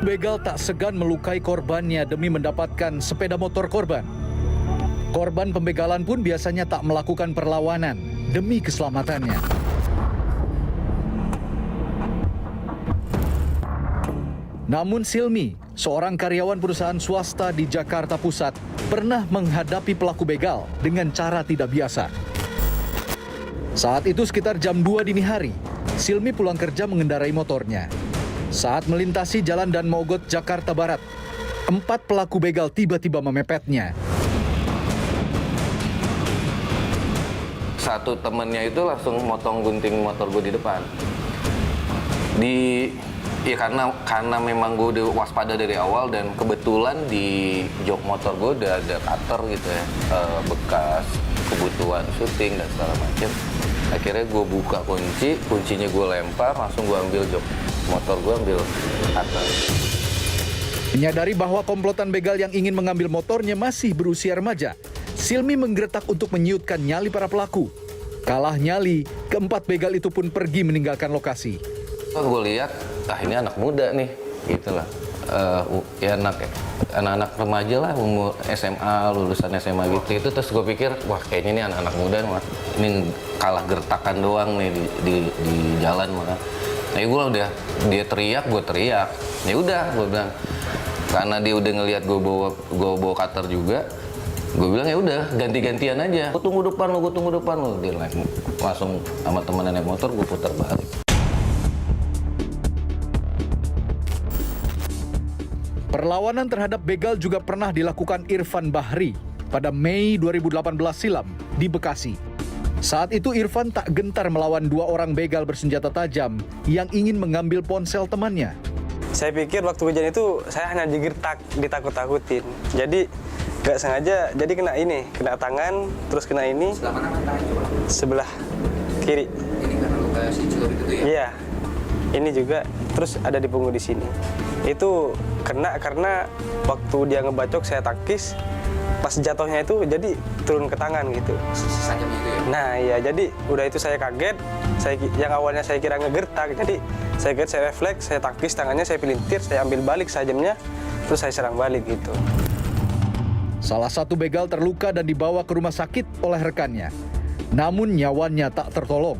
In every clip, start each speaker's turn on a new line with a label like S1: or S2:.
S1: begal tak segan melukai korbannya demi mendapatkan sepeda motor korban. Korban pembegalan pun biasanya tak melakukan perlawanan demi keselamatannya. Namun Silmi, seorang karyawan perusahaan swasta di Jakarta Pusat, pernah menghadapi pelaku begal dengan cara tidak biasa. Saat itu sekitar jam 2 dini hari, Silmi pulang kerja mengendarai motornya. Saat melintasi Jalan Dan Mogot, Jakarta Barat, 4 pelaku begal tiba-tiba memepetnya.
S2: Satu temennya itu langsung motong gunting motor gue di depan. Ya karena memang gue udah waspada dari awal dan kebetulan di jok motor gue udah ada cutter gitu ya, bekas kebutuhan syuting dan segala macam. Akhirnya gue buka kuncinya gue lempar, langsung gue ambil jok motor, gue ambil cutter.
S1: Menyadari bahwa komplotan begal yang ingin mengambil motornya masih berusia remaja, Silmi menggeretak untuk menyiutkan nyali para pelaku. Kalah nyali, keempat begal itu pun pergi meninggalkan lokasi.
S2: Gue lihat, ini anak muda nih, gitulah. Ya anak-anak remaja lah, umur SMA, lulusan SMA gitu. Itu terus gue pikir, wah kayaknya ini anak-anak muda, ini kalah gertakan doang nih di jalan mah. Nah gue udah, dia teriak, gue teriak. Ya udah, gue bilang, karena dia udah ngelihat gue bawa cutter juga, gue bilang ya udah ganti-gantian aja. Gue tunggu depan lo, Dia langsung sama temen naik motor, gue putar balik.
S1: Perlawanan terhadap begal juga pernah dilakukan Irfan Bahri pada Mei 2018 silam di Bekasi. Saat itu Irfan tak gentar melawan 2 orang begal bersenjata tajam yang ingin mengambil ponsel temannya.
S3: Saya pikir waktu kejadian itu saya hanya digertak, ditakut-takutin. Jadi gak sengaja, jadi kena tangan, terus kena ini.
S4: Sebelah mana tangannya?
S3: Sebelah kiri.
S4: Ini karena luka si celurit itu ya?
S3: Iya, ini juga, terus ada di punggung di sini. Itu kena karena waktu dia ngebacok saya takis, pas jatuhnya itu jadi turun ke tangan gitu.
S4: Sajamnya itu ya?
S3: Nah iya, jadi udah itu saya kaget, yang awalnya saya kira ngegertak, jadi saya kaget, saya refleks, saya takis tangannya, saya pelintir, saya ambil balik sajamnya, terus saya serang balik gitu.
S1: Salah satu begal terluka dan dibawa ke rumah sakit oleh rekannya. Namun nyawanya tak tertolong.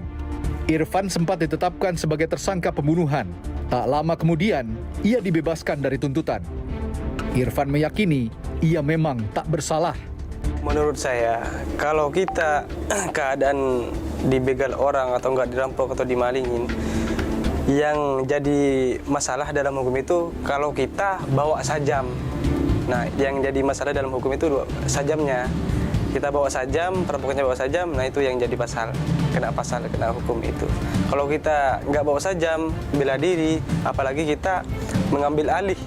S1: Irfan sempat ditetapkan sebagai tersangka pembunuhan. Tak lama kemudian, ia dibebaskan dari tuntutan. Irfan meyakini ia memang tak bersalah.
S3: Menurut saya, kalau kita keadaan dibegal orang atau nggak dirampok atau dimalingin, yang jadi masalah dalam hukum itu kalau kita bawa sajam. Nah, yang jadi masalah dalam hukum itu sajamnya. Kita bawa sajam, perampoknya bawa sajam, nah itu yang jadi pasal, kena hukum itu. Kalau kita nggak bawa sajam, bela diri, apalagi kita mengambil alih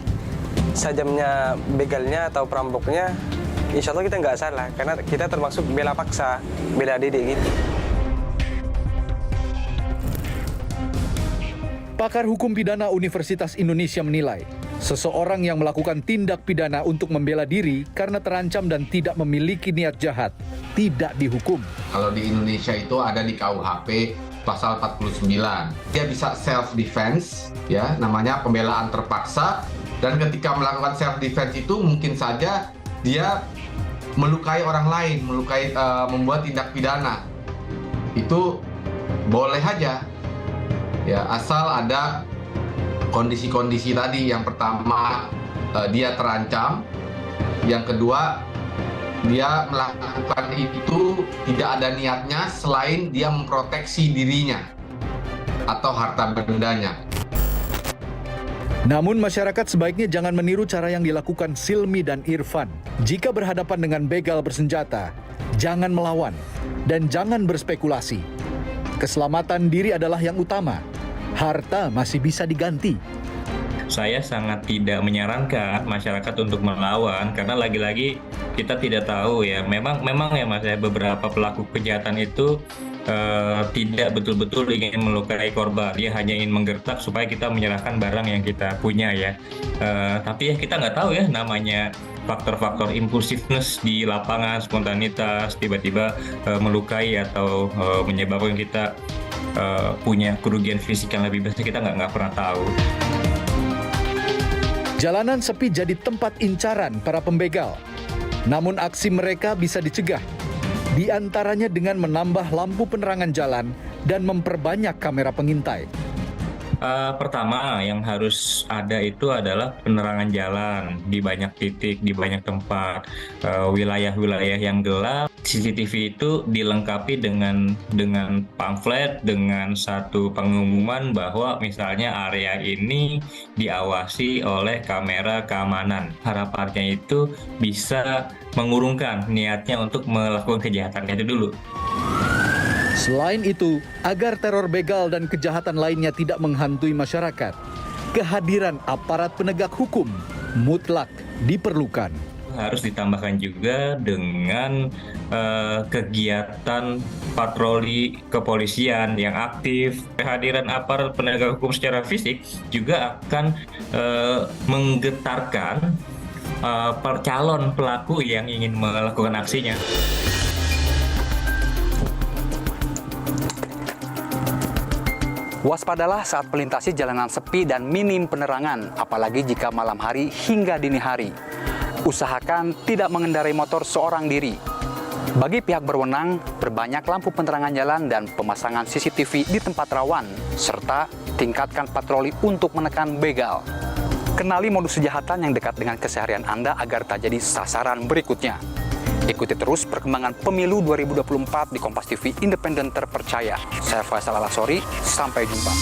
S3: sajamnya begalnya atau perampoknya, insya Allah kita nggak salah, karena kita termasuk bela paksa, bela diri gitu.
S1: Pakar Hukum Pidana Universitas Indonesia menilai, seseorang yang melakukan tindak pidana untuk membela diri karena terancam dan tidak memiliki niat jahat tidak dihukum.
S5: Kalau di Indonesia itu ada di KUHP pasal 49. Dia bisa self defense, ya, namanya pembelaan terpaksa, dan ketika melakukan self defense itu mungkin saja dia melukai orang lain, membuat tindak pidana. Itu boleh aja. Ya, asal ada kondisi-kondisi tadi. Yang pertama, dia terancam. Yang kedua, dia melakukan itu tidak ada niatnya selain dia memproteksi dirinya atau harta bendanya.
S1: Namun masyarakat sebaiknya jangan meniru cara yang dilakukan Silmi dan Irfan. Jika berhadapan dengan begal bersenjata, jangan melawan dan jangan berspekulasi. Keselamatan diri adalah yang utama. Harta masih bisa diganti.
S6: Saya sangat tidak menyarankan masyarakat untuk melawan karena lagi-lagi kita tidak tahu ya. Memang ya Mas, ya, beberapa pelaku kejahatan itu tidak betul-betul ingin melukai korban. Dia hanya ingin menggertak supaya kita menyerahkan barang yang kita punya ya. Tapi ya kita nggak tahu ya, namanya faktor-faktor impulsiveness di lapangan, spontanitas, tiba-tiba melukai atau menyebabkan kita punya kerugian fisik yang lebih besar, kita nggak pernah tahu.
S1: Jalanan sepi jadi tempat incaran para pembegal. Namun aksi mereka bisa dicegah. Di antaranya dengan menambah lampu penerangan jalan dan memperbanyak kamera pengintai.
S6: Pertama yang harus ada itu adalah penerangan jalan di banyak titik, di banyak tempat. Wilayah-wilayah yang gelap, CCTV itu dilengkapi dengan pamflet, dengan satu pengumuman bahwa misalnya area ini diawasi oleh kamera keamanan. Harapannya itu bisa mengurungkan niatnya untuk melakukan kejahatan itu dulu.
S1: Selain itu, agar teror begal dan kejahatan lainnya tidak menghantui masyarakat, kehadiran aparat penegak hukum mutlak diperlukan.
S6: Harus ditambahkan juga dengan kegiatan patroli kepolisian yang aktif. Kehadiran aparat penegak hukum secara fisik juga akan menggetarkan calon pelaku yang ingin melakukan aksinya.
S7: Waspadalah saat melintasi jalanan sepi dan minim penerangan, apalagi jika malam hari hingga dini hari. Usahakan tidak mengendarai motor seorang diri. Bagi pihak berwenang, perbanyak lampu penerangan jalan dan pemasangan CCTV di tempat rawan, serta tingkatkan patroli untuk menekan begal. Kenali modus kejahatan yang dekat dengan keseharian Anda agar tak jadi sasaran berikutnya. Ikuti terus perkembangan pemilu 2024 di Kompas TV Independen Terpercaya. Saya Faisal Alasori, sampai jumpa.